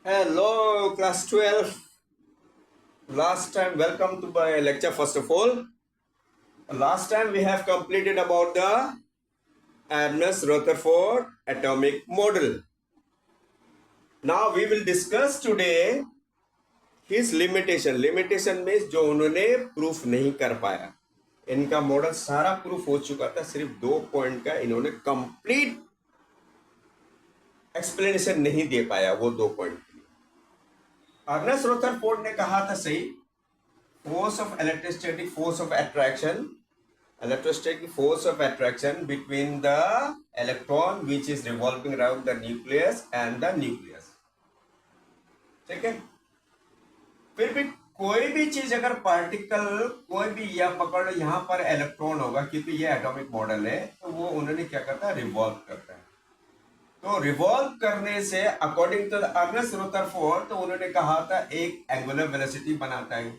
Hello, class 12. Last time, welcome to my lecture. First of all, last time we have completed about the Ernest Rutherford atomic model. Now we will discuss today his limitation. Limitation means जो उन्होंने proof नहीं कर पाया. इनका model सारा proof हो चुका था, सिर्फ 2 पॉइंट का इन्होंने कंप्लीट एक्सप्लेनेशन नहीं दे पाया. वो 2 पॉइंट के लिए अर्नेस्ट रदरफोर्ड ने कहा था सही, force of electrostatic force of attraction, electrostatic force of attraction between the electron which is revolving around the nucleus and the nucleus. ठीक है. फिर भी कोई भी चीज अगर पार्टिकल कोई भी या पकड़ लो, यहां पर इलेक्ट्रॉन होगा क्योंकि ये एटॉमिक मॉडल है, तो वो उन्होंने क्या करता है, रिवॉल्व करता है. तो रिवॉल्व करने से अकॉर्डिंग टू अर्नेस्ट रदरफोर्ड, तो उन्होंने कहा था एक एंगुलर वेलोसिटी बनाता है,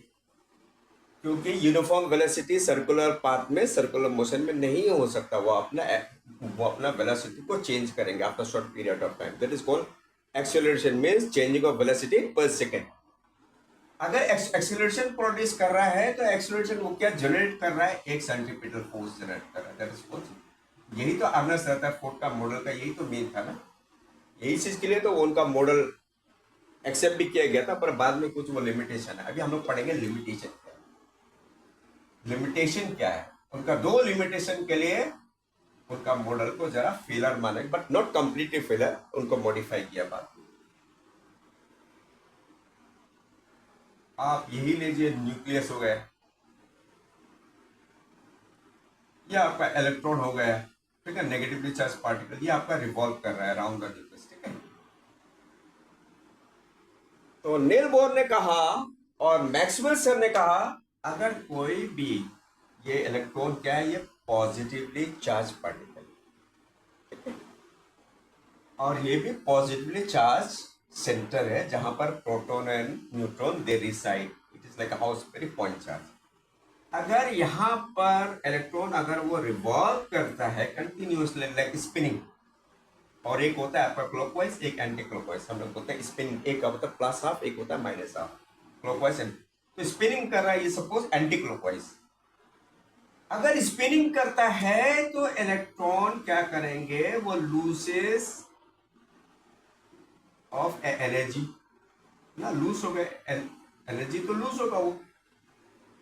क्योंकि यूनिफॉर्म वेलोसिटी सर्कुलर पाथ में, सर्कुलर मोशन में नहीं हो सकता. वो अपना वेलोसिटी को चेंज करेंगे after short period of time. That is called acceleration, means changing of velocity पर सेकंड. अगर एक्सेलरेशन प्रोड्यूस कर रहा है तो एक्सेलरेशन वो क्या जनरेट कर रहा है, एक सेंट्रीपिटल फोर्स जनरेट कर रहा है. दैट इज कॉल्ड, यही तो अर्नेस्ट रदरफोर्ड का मॉडल का यही तो मेन था ना. यही चीज के लिए तो उनका मॉडल एक्सेप्ट भी किया गया था, पर बाद में कुछ वो लिमिटेशन है. अभी हम लोग पढ़ेंगे लिमिटेशन. लिमिटेशन क्या है उनका. 2 लिमिटेशन के लिए उनका मॉडल को जरा फेलर माने, बट नॉट कंप्लीटली फेलर, उनको मॉडिफाई किया बाद में. आप यही लीजिए, न्यूक्लियस हो गया, ये आपका इलेक्ट्रॉन हो गया, ठीक है, नेगेटिवली चार्ज पार्टिकल, ये आपका रिवॉल्व कर रहा है अराउंड द न्यूक्लियस. ठीक है. तो नील बोर ने कहा और मैक्सवेल सर ने कहा, अगर कोई भी, ये इलेक्ट्रॉन क्या है, ये पॉजिटिवली चार्ज पार्टिकल, और ये भी पॉजिटिवली चार्ज सेंटर है जहां पर proton and neutron they reside. It is like a house very point charge. अगर यहां पर इलेक्ट्रॉन अगर वो रिवॉल्व करता है कंटिन्यूसली लाइक स्पिनिंग, और एक होता है आपका क्लॉकवाइज, एक एंटी क्लॉकवाइज, हम लोग बोलते हैं स्पिनिंग. एक होता है प्लस हाफ, एक होता है माइनस हाफ, क्लॉकवाइज एंड. तो स्पिनिंग कर रहा है ये सपोज एंटी क्लॉकवाइज. अगर स्पिनिंग करता है तो इलेक्ट्रॉन क्या करेंगे, वो लूसेस ऑफ एनर्जी ना, लूज हो गए एनर्जी, तो लूज होगा. वो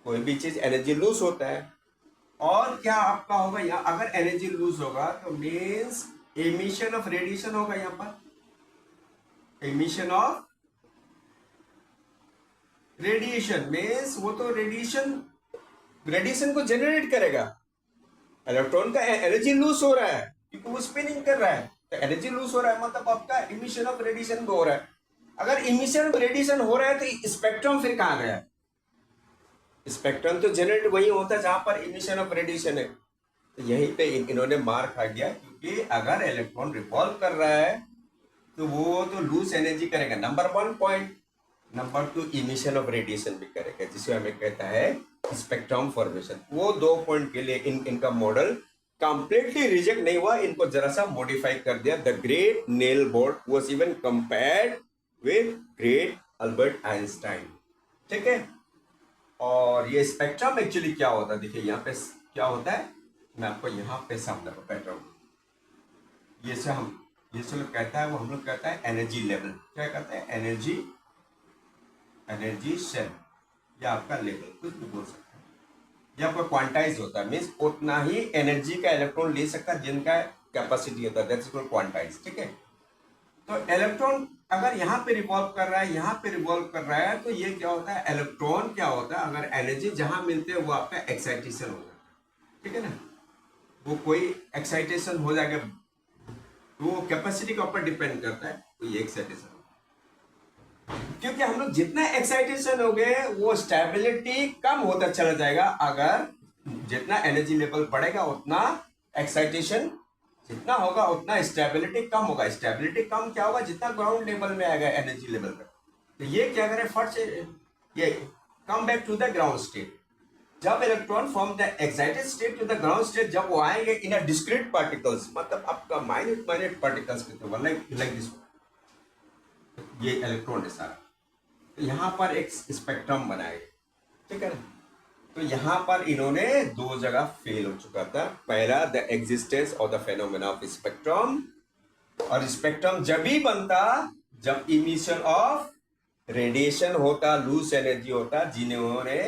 कोई भी चीज एनर्जी लूज होता है. और क्या आपका होगा यहाँ, अगर एनर्जी लूज होगा तो मीन्स एमिशन ऑफ रेडिएशन होगा. यहाँ पर एमिशन ऑफ रेडिएशन मीन्स वो तो रेडिएशन को जनरेट करेगा. इलेक्ट्रॉन का एनर्जी लूज हो रहा है क्योंकि वो स्पिनिंग कर रहा है, तो एनर्जी लूज हो रहा है, मतलब आपका इमिशन ऑफ रेडिएशन भी हो रहा है. अगर इमिशन ऑफ रेडिएशन हो रहा है तो स्पेक्ट्रम फिर कहां गया. स्पेक्ट्रम तो जनरेट वही होता है जहां पर इमिशन ऑफ रेडिएशन है. तो यहीं पे इन्होंने मार खा गया, क्योंकि अगर इलेक्ट्रॉन रिवॉल्व कर रहा है तो वो तो लूज एनर्जी करेगा, number 1 point. Number 2 emission of radiation भी करेगा, जिसे हमें कहता है स्पेक्ट्रम फॉर्मेशन. वो 2 पॉइंट के लिए इनका मॉडल कंप्लीटली रिजेक्ट नहीं हुआ, इनको जरा सा मॉडिफाई कर दिया. The great Niels Bohr was even compared with great Albert Einstein. ठीक है. और ये स्पेक्ट्रम एक्चुअली क्या होता है, देखिए यहाँ पे क्या होता है, मैं आपको यहाँ पे समझा बैठा हूँ. ये से लोग कहता है, वो हम लोग कहता है एनर्जी लेवल. क्या कहता है, एनर्जी सेल, या आपका लेवल, कुछ भी बोल सकते हैं. ये आपका क्वांटाइज होता है, मीन्स उतना ही एनर्जी का इलेक्ट्रॉन ले सकता है जिनका कैपेसिटी होता है. That's called quantize. ठीक है. तो इलेक्ट्रॉन अगर यहाँ पे रिवॉल्व कर रहा है, यहाँ पे रिवॉल्व कर रहा है, तो ये क्या होता है, इलेक्ट्रॉन क्या होता है, अगर एनर्जी जहां मिलते हैं वो आपका एक्साइटेशन हो जाता है. ठीक है ना. वो कोई एक्साइटेशन हो जाएगा, वो कैपेसिटी के ऊपर डिपेंड करता है, तो ये एक्साइटेशन. क्योंकि हम लोग जितना एक्साइटेशन हो गए वो स्टेबिलिटी कम होता चला जाएगा. अगर जितना एनर्जी लेवल बढ़ेगा उतना एक्साइटेशन जितना होगा उतना स्टेबिलिटी कम होगा. स्टेबिलिटी कम क्या होगा, जितना ग्राउंड लेवल में आएगा एनर्जी लेवल पर. तो ये क्या करे, फट से ये come back to the ground state. जब electron from the excited state to the ground state जब वो आएंगे इन अ डिस्क्रीट पार्टिकल्स, मतलब आपका माइन्यूट पार्टिकल्स के थ्रू, लाइक दिस. ये इलेक्ट्रॉन है सारा। तो यहाँ पर एक स्पेक्ट्रम बनाए, ठीक है ना। तो यहाँ पर इन्होंने दो जगह फेल हो चुका था। पहला, द एग्जिस्टेंस और द फेनोमेना ऑफ स्पेक्ट्रम, और स्पेक्ट्रम जब ही बनता जब इमिशन ऑफ रेडिएशन होता, लूज एनर्जी होता, जिन्होंने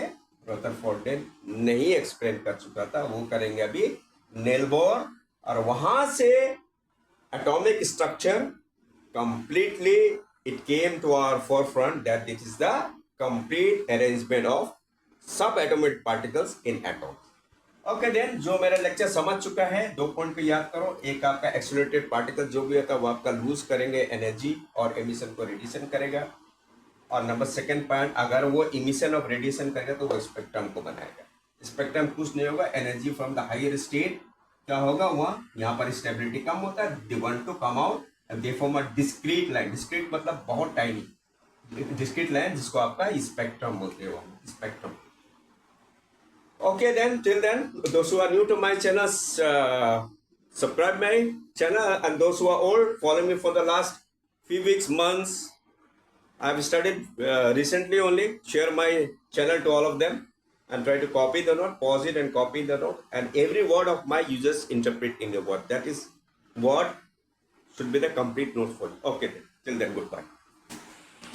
रदरफोर्ड ने नहीं एक्सप्लेन कर चुका था, वो करेंगे अभी नेल बोर। और वहां से atomic structure completely it came to our forefront that this is the complete arrangement of sub atomic particles in atom. Okay then, जो मेरा लेक्चर समझ चुका है, दो पॉइंट को याद करो। एक आपका एक्सेलरेटेड पार्टिकल जो भी होता है वो आपका लूज करेंगे एनर्जी और एमिशन को रेडिएशन करेगा। और नंबर सेकंड पॉइंट, अगर वो इमिशन ऑफ रेडिएशन करेगा तो वो स्पेक्ट्रम को बनाएगा। स्पेक्ट्रम कुछ नहीं होगा, energy from the higher state क्या होगा, वहाँ यहाँ पर स्टेबिलिटी कम होता है, they want to come out and they form a discrete line. Discrete मतलब बहुत टाइनी, डिस्क्रीट लाइन जिसको आपका स्पेक्ट्रम बोलते हो, spectrum. Okay then, till then, those who are new to my channel, subscribe my channel, and those who are old, follow me for the last few weeks, months. I've started recently only. Share my channel to all of them and try to copy the note, pause it and copy the note, and every word of my users interpret in the word. That is what should be the complete note for you. Okay then, till then, goodbye.